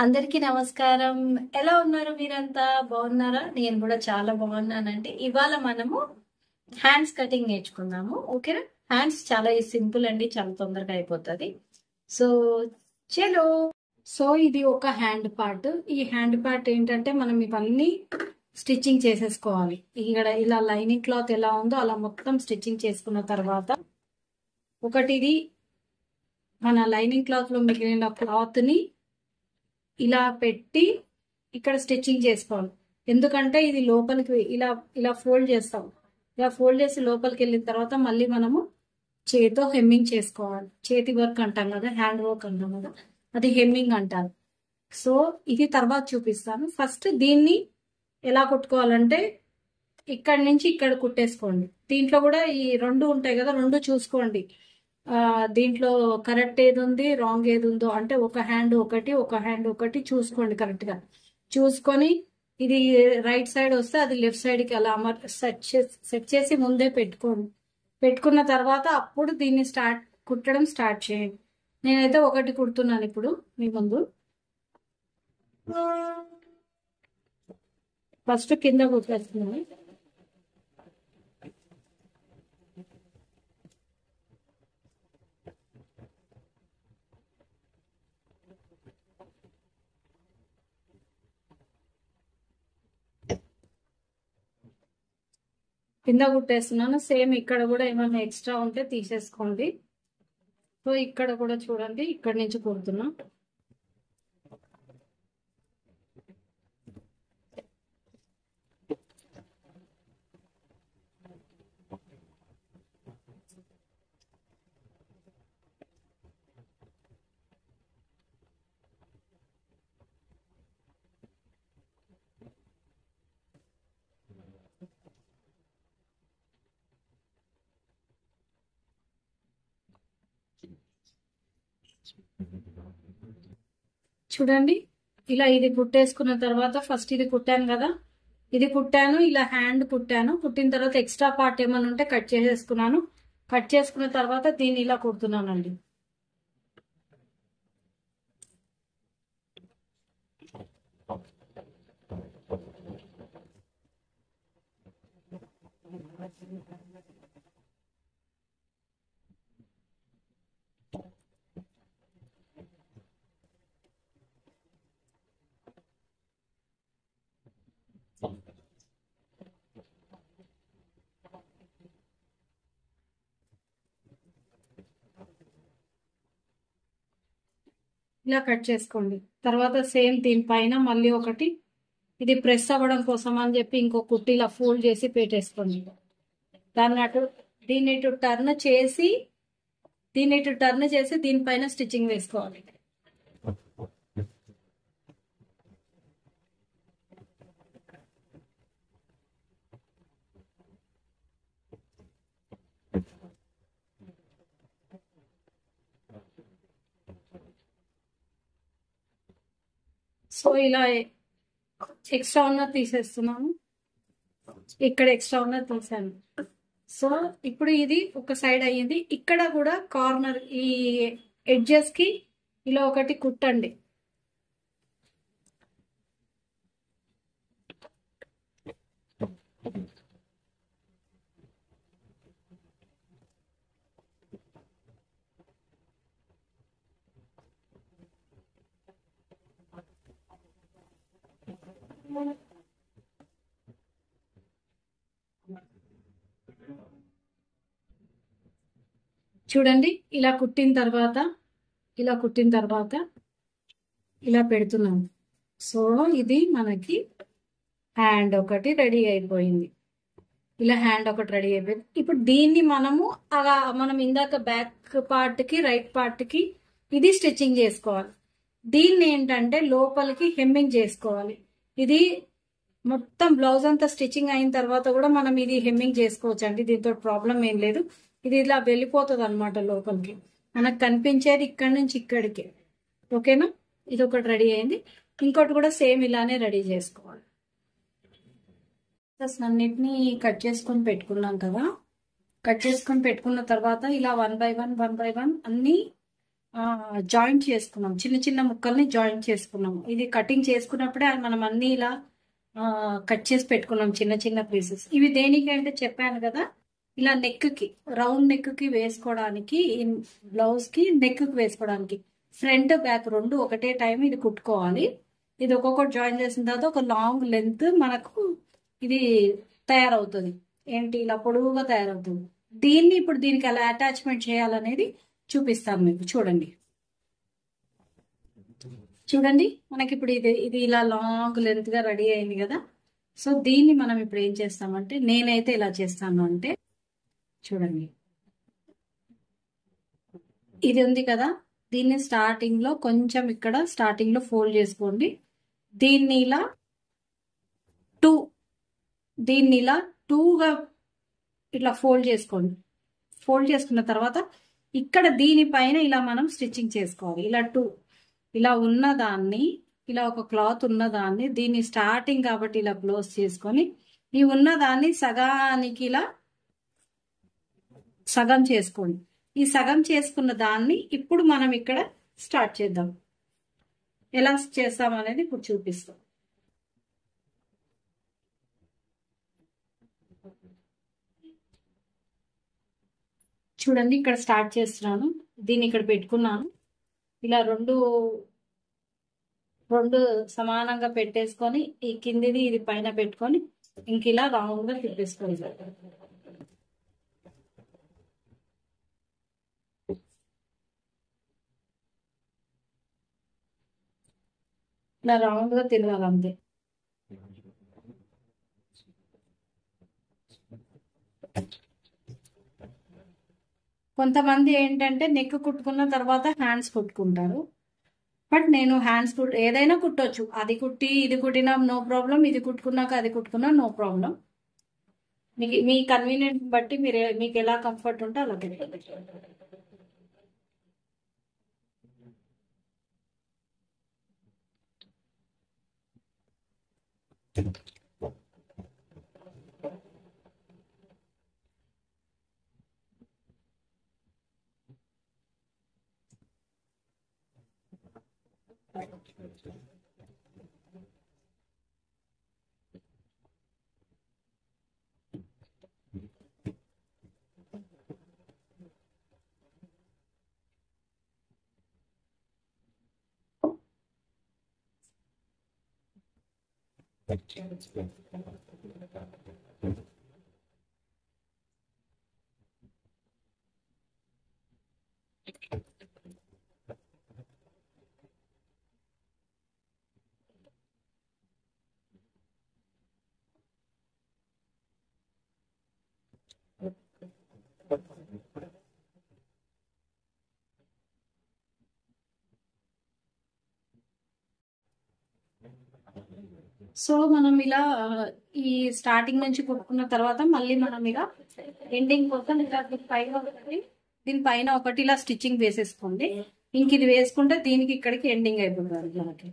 అందరికీ నమస్కారం. ఎలా ఉన్నారు మీరంతా? బాగున్నారా? నేను కూడా చాలా బాగున్నానండి. ఇవాళ మనము హ్యాండ్స్ కటింగ్ నేర్చుకుందాము. ఓకేనా? హ్యాండ్స్ చాలా సింపుల్ అండి, చాలా తొందరగా అయిపోతుంది. సో చలో. సో ఇది ఒక హ్యాండ్ పార్ట్. ఈ హ్యాండ్ పార్ట్ ఏంటంటే మనం ఇవన్నీ స్టిచ్చింగ్ చేసేసుకోవాలి. ఇక్కడ ఇలా లైనింగ్ క్లాత్ ఎలా ఉందో అలా మొత్తం స్టిచ్చింగ్ చేసుకున్న తర్వాత ఒకటిది మన లైనింగ్ క్లాత్ లో మిగిలిన క్లాత్ ని ఇలా పెట్టి ఇక్కడ స్టిచ్చింగ్ చేసుకోవాలి. ఎందుకంటే ఇది లోపలికి ఇలా ఇలా ఫోల్డ్ చేస్తాం. ఇలా ఫోల్డ్ చేసి లోపలికి వెళ్ళిన తర్వాత మళ్ళీ మనము చేతితో హెమ్మింగ్ చేసుకోవాలి. చేతి వర్క్ అంటాం కదా, హ్యాండ్ వర్క్ అంటాం కదా, అది హెమ్మింగ్ అంటారు. సో ఇది తర్వాత చూపిస్తాను. ఫస్ట్ దీన్ని ఎలా కుట్టుకోవాలంటే ఇక్కడ నుంచి ఇక్కడ కుట్టేసుకోండి. దీంట్లో కూడా ఈ రెండు ఉంటాయి కదా, రెండు చూసుకోండి. దీంట్లో కరెక్ట్ ఏది ఉంది, రాంగ్ ఏది ఉందో, అంటే ఒక హ్యాండ్ ఒకటి చూసుకోండి. కరెక్ట్ గా చూసుకొని ఇది రైట్ సైడ్ వస్తే అది లెఫ్ట్ సైడ్ కి అలా సెట్ చేసి ముందే పెట్టుకోండి. పెట్టుకున్న తర్వాత అప్పుడు దీన్ని కుట్టడం స్టార్ట్ చేయండి. నేనైతే ఒకటి కుడుతున్నాను ఇప్పుడు మీ ముందు. ఫస్ట్ కింద కుట్టేస్తున్నాను. కింద కుట్టేస్తున్నాను. సేమ్ ఇక్కడ కూడా ఏమైనా ఎక్స్ట్రా ఉంటే తీసేసుకోండి. సో ఇక్కడ కూడా చూడండి, ఇక్కడ నుంచి కుడుతున్నా. చూడండి, ఇలా ఇది కుట్టేసుకున్న తర్వాత ఫస్ట్ ఇది కుట్టాను కదా, ఇది కుట్టాను, ఇలా హ్యాండ్ కుట్టాను. కుట్టిన తర్వాత ఎక్స్ట్రా పార్ట్ ఏమైనా ఉంటే కట్ చేసేసుకున్నాను. కట్ చేసుకున్న తర్వాత దీన్ని ఇలా కుడుతున్నానండి. ఇలా కట్ చేసుకోండి. తర్వాత సేమ్ దీనిపైన మళ్ళీ ఒకటి, ఇది ప్రెస్ అవ్వడం కోసం అని చెప్పి ఇంకో కుట్టి ఇలా ఫోల్డ్ చేసి పెట్టేసుకోండి. దీన్ని ఇటు టర్న్ చేసి దీనిపైన స్టిచ్చింగ్ వేసుకోవాలి. సో ఇలా ఎక్స్ట్రా ఉన్నది తీసేస్తున్నాను. ఇక్కడ ఎక్స్ట్రా ఉన్నది తీసాను. సో ఇప్పుడు ఇది ఒక సైడ్ అయ్యింది. ఇక్కడ కూడా కార్నర్ ఈ ఎడ్జెస్ కి ఇలా ఒకటి కుట్టండి. చూడండి, ఇలా కుట్టిన తర్వాత ఇలా పెడుతున్నాను. సో ఇది మనకి హ్యాండ్ ఒకటి రెడీ అయిపోయింది. ఇలా హ్యాండ్ ఒకటి రెడీ అయిపోయింది. ఇప్పుడు దీన్ని మనం ఇందాక బ్యాక్ పార్ట్ కి రైట్ పార్ట్ కి ఇది స్టిచ్చింగ్ చేసుకోవాలి. దీన్ని ఏంటంటే లోపలికి హెమ్మింగ్ చేసుకోవాలి. ఇది మొత్తం బ్లౌజ్ అంతా స్టిచ్చింగ్ అయిన తర్వాత కూడా మనం ఇది హెమ్మింగ్ చేసుకోవచ్చు అండి. దీంతో ప్రాబ్లం ఏం లేదు. ఇది ఇలా వెళ్ళిపోతుంది అనమాట లోపలికి. మనకు కనిపించేది ఇక్కడ నుంచి ఇక్కడికి. ఓకేనా? ఇది ఒకటి రెడీ అయింది. ఇంకోటి కూడా సేమ్ ఇలానే రెడీ చేసుకోవాలి. అన్నిటినీ కట్ చేసుకొని పెట్టుకున్నాం కదా. కట్ చేసుకొని పెట్టుకున్న తర్వాత ఇలా వన్ బై వన్ అన్ని జాయింట్ చేసుకున్నాం, చిన్న చిన్న ముక్కల్ని జాయింట్ చేసుకున్నాం. ఇది కటింగ్ చేసుకున్నప్పుడే మనం అన్ని ఇలా కట్ చేసి పెట్టుకున్నాం చిన్న చిన్న పీసెస్. ఇవి దేనికి అంటే చెప్పాను కదా, ఇలా నెక్ కి, రౌండ్ నెక్ కి వేసుకోవడానికి, బ్లౌజ్ కి నెక్ కి వేసుకోవడానికి. ఫ్రంట్ బ్యాక్ రెండు ఒకటే టైం ఇది కుట్టుకోవాలి. ఇది ఒక్కొక్కటి జాయిన్ చేసిన తర్వాత ఒక లాంగ్ లెంత్ మనకు ఇది తయారవుతుంది. ఏంటి, ఇలా పొడవుగా తయారవుతుంది. దీన్ని ఇప్పుడు దీనికి ఎలా అటాచ్మెంట్ చేయాలనేది చూపిస్తాను మీకు. చూడండి చూడండి, మనకి ఇప్పుడు ఇది ఇలా లాంగ్ లెంత్ గా రెడీ అయింది కదా. సో దీన్ని మనం ఇప్పుడు ఏం చేస్తామంటే, నేనైతే ఇలా చేస్తాను అంటే, చూడండి ఇది ఉంది కదా, దీన్ని స్టార్టింగ్ లో కొంచెం ఇక్కడ స్టార్టింగ్ లో ఫోల్డ్ చేసుకోండి. దీన్ని ఇలా టూగా ఇట్లా ఫోల్డ్ చేసుకోండి. ఫోల్డ్ చేసుకున్న తర్వాత ఇక్కడ దీనిపైన ఇలా మనం స్టిచ్చింగ్ చేసుకోవాలి. ఇలా ఉన్నదాన్ని, ఇలా ఒక క్లాత్ ఉన్నదాన్ని, దీన్ని స్టార్టింగ్ కాబట్టి ఇలా క్లోజ్ చేసుకొని, ఈ ఉన్నదాన్ని సగానికి ఇలా సగం చేసుకోండి. ఈ సగం చేసుకున్న దాన్ని ఇప్పుడు మనం ఇక్కడ స్టార్ట్ చేద్దాం. ఎలా చేస్తాం అనేది ఇప్పుడు చూపిస్తాం. చూడండి, ఇక్కడ స్టార్ట్ చేస్తున్నాను. దీన్ని ఇక్కడ పెట్టుకున్నాను. ఇలా రెండు సమానంగా పెట్టేసుకొని, ఈ కిందిది ఇది పైన పెట్టుకొని ఇంక ఇలా రౌండ్ గా తిప్పేసుకోండి. ఇలా రౌండ్ గా తిరగాలి అంతే. కొంతమంది ఏంటంటే నెక్ కుట్టుకున్న తర్వాత హ్యాండ్స్ కుట్టుకుంటారు. బట్ నేను హ్యాండ్స్ ఏదైనా కుట్టొచ్చు. అది కుట్టి ఇది కుట్టినా నో ప్రాబ్లం, ఇది కుట్టుకున్నాక అది కుట్టుకున్నా నో ప్రాబ్లం. మీ కన్వీనియంట్ బట్టి మీకు ఎలా కంఫర్ట్ ఉంటే అలా పెట్టండి. సో మనం ఇలా ఈ స్టార్టింగ్ నుంచి కుట్టుకున్న తర్వాత మళ్ళీ మనం ఇలా ఎండింగ్ కోసం ఇలా దీనిపైన ఒకటి ఇలా స్టిచ్చింగ్ వేసేసుకోండి. ఇంక ఇది వేసుకుంటే దీనికి ఇక్కడికి ఎండింగ్ అయిపోతుంది మనకి.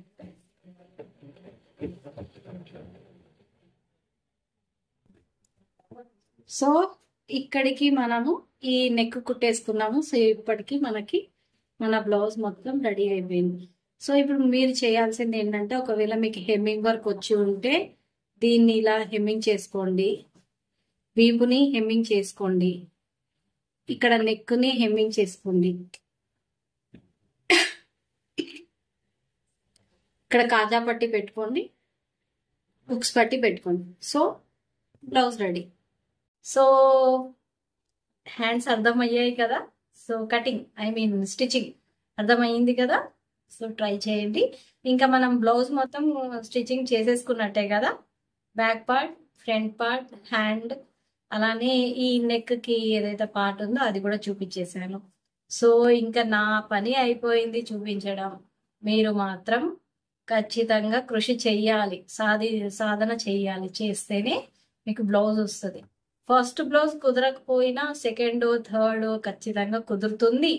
సో ఇక్కడికి మనము ఈ నెక్ కుట్టేసుకున్నాము. సో ఇప్పటికి మనకి మన బ్లౌజ్ మొత్తం రెడీ అయిపోయింది. సో ఇప్పుడు మీరు చేయాల్సింది ఏంటంటే, ఒకవేళ మీకు హెమ్మింగ్ వర్క్ వచ్చి ఉంటే దీన్ని ఇలా హెమ్మింగ్ చేసుకోండి, వీపుని హెమ్మింగ్ చేసుకోండి, ఇక్కడ నెక్ని హెమ్మింగ్ చేసుకోండి, ఇక్కడ కాజా పట్టి పెట్టుకోండి, హుక్స్ పట్టి పెట్టుకోండి. So blouse ready. So hands అర్థమయ్యాయి కదా. సో కటింగ్ స్టిచ్చింగ్ అర్థమయ్యింది కదా. సో ట్రై చేయండి. ఇంకా మనం బ్లౌజ్ మొత్తం స్టిచ్చింగ్ చేసేసుకున్నట్టే కదా. Back part, front part, hand, అలానే ఈ నెక్ కి ఏదైతే పార్ట్ ఉందో అది కూడా చూపించేశాను. సో ఇంకా నా పని అయిపోయింది చూపించడం. మీరు మాత్రం ఖచ్చితంగా కృషి చెయ్యాలి, సాధన చెయ్యాలి. చేస్తేనే మీకు బ్లౌజ్ వస్తుంది. ఫస్ట్ బ్లౌజ్ కుదరకపోయినా సెకండ్, థర్డ్ ఖచ్చితంగా కుదురుతుంది.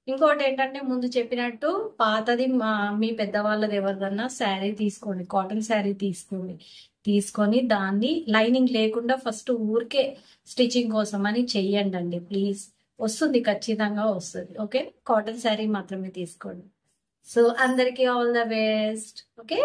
ఇంకోటి ఏంటంటే, ముందు చెప్పినట్టు పాతది మీ పెద్దవాళ్ళది ఎవరిదన్నా శారీ తీసుకోండి, కాటన్ శారీ తీసుకొని దాన్ని లైనింగ్ లేకుండా ఫస్ట్ ఊరికే స్టిచ్చింగ్ కోసం అని చెయ్యండి అండి ప్లీజ్. వస్తుంది, ఖచ్చితంగా వస్తుంది. ఓకే, కాటన్ శారీ మాత్రమే తీసుకోండి. సో అందరికీ ఆల్ ద బెస్ట్. ఓకే.